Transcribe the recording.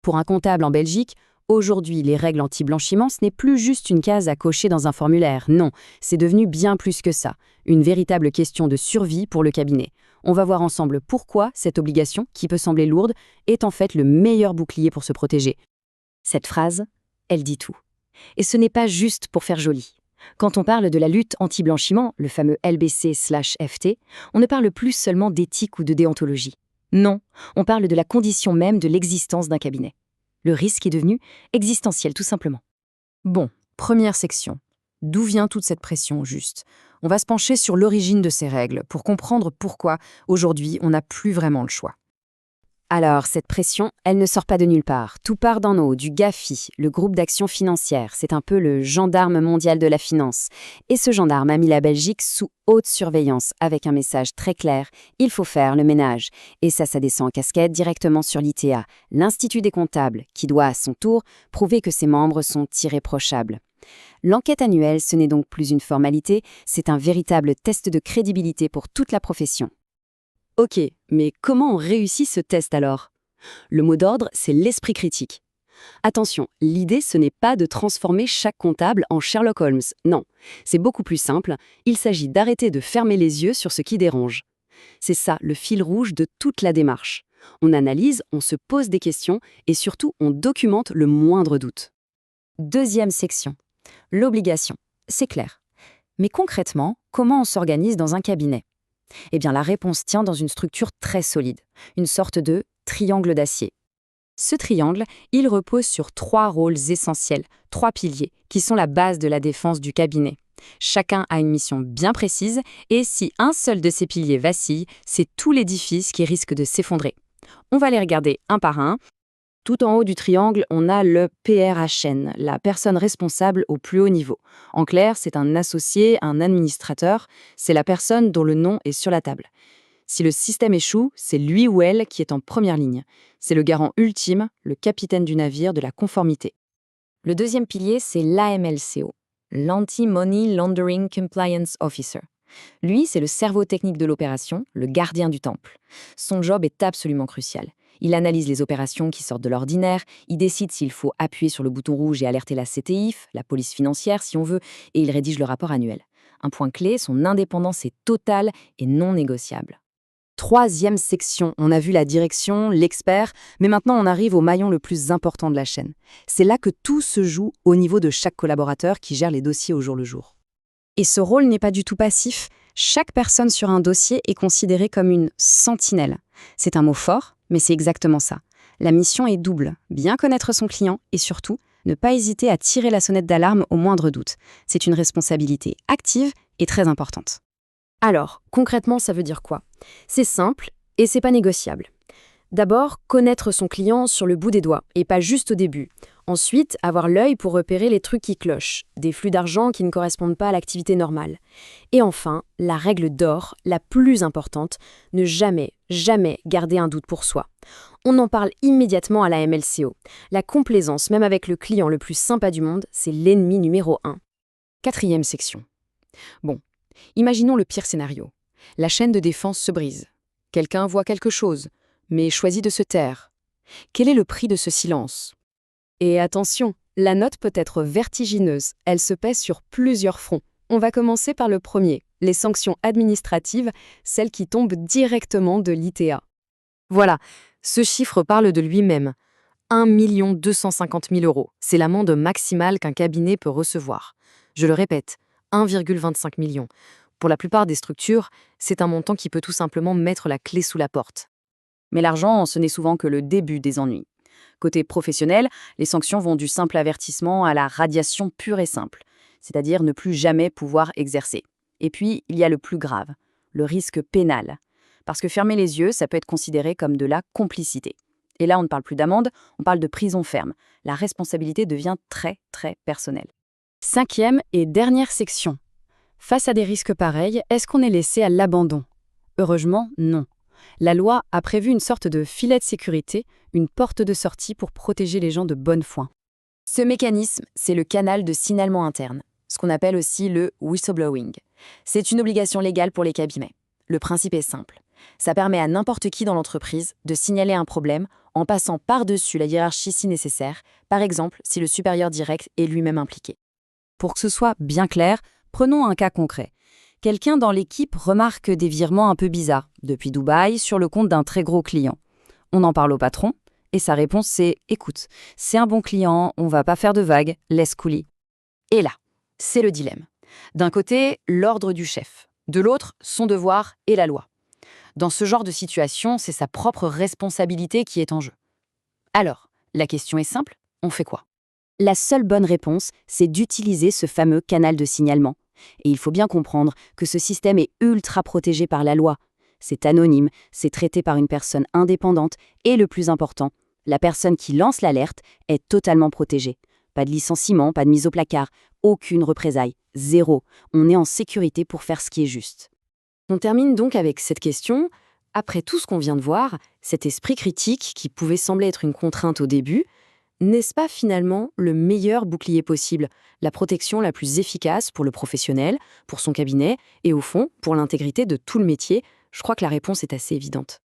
Pour un comptable en Belgique, aujourd'hui, les règles anti-blanchiment, ce n'est plus juste une case à cocher dans un formulaire. Non, c'est devenu bien plus que ça. Une véritable question de survie pour le cabinet. On va voir ensemble pourquoi cette obligation, qui peut sembler lourde, est en fait le meilleur bouclier pour se protéger. Cette phrase, elle dit tout. Et ce n'est pas juste pour faire joli. Quand on parle de la lutte anti-blanchiment, le fameux LBC/FT, on ne parle plus seulement d'éthique ou de déontologie. Non, on parle de la condition même de l'existence d'un cabinet. Le risque est devenu existentiel, tout simplement. Bon, première section. D'où vient toute cette pression, juste? On va se pencher sur l'origine de ces règles pour comprendre pourquoi, aujourd'hui, on n'a plus vraiment le choix. Alors, cette pression, elle ne sort pas de nulle part. Tout part d'en haut, du GAFI, le groupe d'action financière. C'est un peu le gendarme mondial de la finance. Et ce gendarme a mis la Belgique sous haute surveillance, avec un message très clair, il faut faire le ménage. Et ça descend en cascade directement sur l'ITA, l'Institut des comptables, qui doit à son tour prouver que ses membres sont irréprochables. L'enquête annuelle, ce n'est donc plus une formalité, c'est un véritable test de crédibilité pour toute la profession. Ok, mais comment on réussit ce test alors? Le mot d'ordre, c'est l'esprit critique. Attention, l'idée, ce n'est pas de transformer chaque comptable en Sherlock Holmes, non. C'est beaucoup plus simple, il s'agit d'arrêter de fermer les yeux sur ce qui dérange. C'est ça, le fil rouge de toute la démarche. On analyse, on se pose des questions et surtout, on documente le moindre doute. Deuxième section. L'obligation. C'est clair. Mais concrètement, comment on s'organise dans un cabinet? Eh bien, la réponse tient dans une structure très solide, une sorte de triangle d'acier. Ce triangle, il repose sur 3 rôles essentiels, 3 piliers, qui sont la base de la défense du cabinet. Chacun a une mission bien précise, et si un seul de ces piliers vacille, c'est tout l'édifice qui risque de s'effondrer. On va les regarder un par un. Tout en haut du triangle, on a le PRHN, la personne responsable au plus haut niveau. En clair, c'est un associé, un administrateur, c'est la personne dont le nom est sur la table. Si le système échoue, c'est lui ou elle qui est en première ligne. C'est le garant ultime, le capitaine du navire de la conformité. Le deuxième pilier, c'est l'AMLCO, l'Anti-Money Laundering Compliance Officer. Lui, c'est le cerveau technique de l'opération, le gardien du temple. Son job est absolument crucial. Il analyse les opérations qui sortent de l'ordinaire, il décide s'il faut appuyer sur le bouton rouge et alerter la CTIF, la police financière si on veut, et il rédige le rapport annuel. Un point clé, son indépendance est totale et non négociable. Troisième section, on a vu la direction, l'expert, mais maintenant on arrive au maillon le plus important de la chaîne. C'est là que tout se joue au niveau de chaque collaborateur qui gère les dossiers au jour le jour. Et ce rôle n'est pas du tout passif. Chaque personne sur un dossier est considérée comme une sentinelle. C'est un mot fort, mais c'est exactement ça. La mission est double, bien connaître son client et surtout, ne pas hésiter à tirer la sonnette d'alarme au moindre doute. C'est une responsabilité active et très importante. Alors, concrètement, ça veut dire quoi? C'est simple et c'est pas négociable. D'abord, connaître son client sur le bout des doigts, et pas juste au début. Ensuite, avoir l'œil pour repérer les trucs qui clochent, des flux d'argent qui ne correspondent pas à l'activité normale. Et enfin, la règle d'or, la plus importante, ne jamais garder un doute pour soi. On en parle immédiatement à la MLCO. La complaisance, même avec le client le plus sympa du monde, c'est l'ennemi numéro 1. Quatrième section. Bon, imaginons le pire scénario. La chaîne de défense se brise. Quelqu'un voit quelque chose, mais choisit de se taire. Quel est le prix de ce silence? Et attention, la note peut être vertigineuse, elle se pèse sur plusieurs fronts. On va commencer par le premier, les sanctions administratives, celles qui tombent directement de l'ITA. Voilà, ce chiffre parle de lui-même. 1 250 000 €, c'est l'amende maximale qu'un cabinet peut recevoir. Je le répète, 1,25 million. Pour la plupart des structures, c'est un montant qui peut tout simplement mettre la clé sous la porte. Mais l'argent, ce n'est souvent que le début des ennuis. Côté professionnel, les sanctions vont du simple avertissement à la radiation pure et simple, c'est-à-dire ne plus jamais pouvoir exercer. Et puis, il y a le plus grave, le risque pénal. Parce que fermer les yeux, ça peut être considéré comme de la complicité. Et là, on ne parle plus d'amende, on parle de prison ferme. La responsabilité devient très personnelle. Cinquième et dernière section. Face à des risques pareils, est-ce qu'on est laissé à l'abandon? Heureusement, non. La loi a prévu une sorte de filet de sécurité, une porte de sortie pour protéger les gens de bonne foi. Ce mécanisme, c'est le canal de signalement interne, ce qu'on appelle aussi le whistleblowing. C'est une obligation légale pour les cabinets. Le principe est simple. Ça permet à n'importe qui dans l'entreprise de signaler un problème en passant par-dessus la hiérarchie si nécessaire, par exemple si le supérieur direct est lui-même impliqué. Pour que ce soit bien clair, prenons un cas concret. Quelqu'un dans l'équipe remarque des virements un peu bizarres, depuis Dubaï, sur le compte d'un très gros client. On en parle au patron, et sa réponse c'est « Écoute, c'est un bon client, on va pas faire de vagues, laisse couler ». Et là, c'est le dilemme. D'un côté, l'ordre du chef. De l'autre, son devoir et la loi. Dans ce genre de situation, c'est sa propre responsabilité qui est en jeu. Alors, la question est simple, on fait quoi? La seule bonne réponse, c'est d'utiliser ce fameux canal de signalement. Et il faut bien comprendre que ce système est ultra protégé par la loi. C'est anonyme, c'est traité par une personne indépendante et le plus important, la personne qui lance l'alerte est totalement protégée. Pas de licenciement, pas de mise au placard, aucune représaille, zéro. On est en sécurité pour faire ce qui est juste. On termine donc avec cette question. Après tout ce qu'on vient de voir, cet esprit critique qui pouvait sembler être une contrainte au début, n'est-ce pas finalement le meilleur bouclier possible, la protection la plus efficace pour le professionnel, pour son cabinet et au fond, pour l'intégrité de tout le métier? Je crois que la réponse est assez évidente.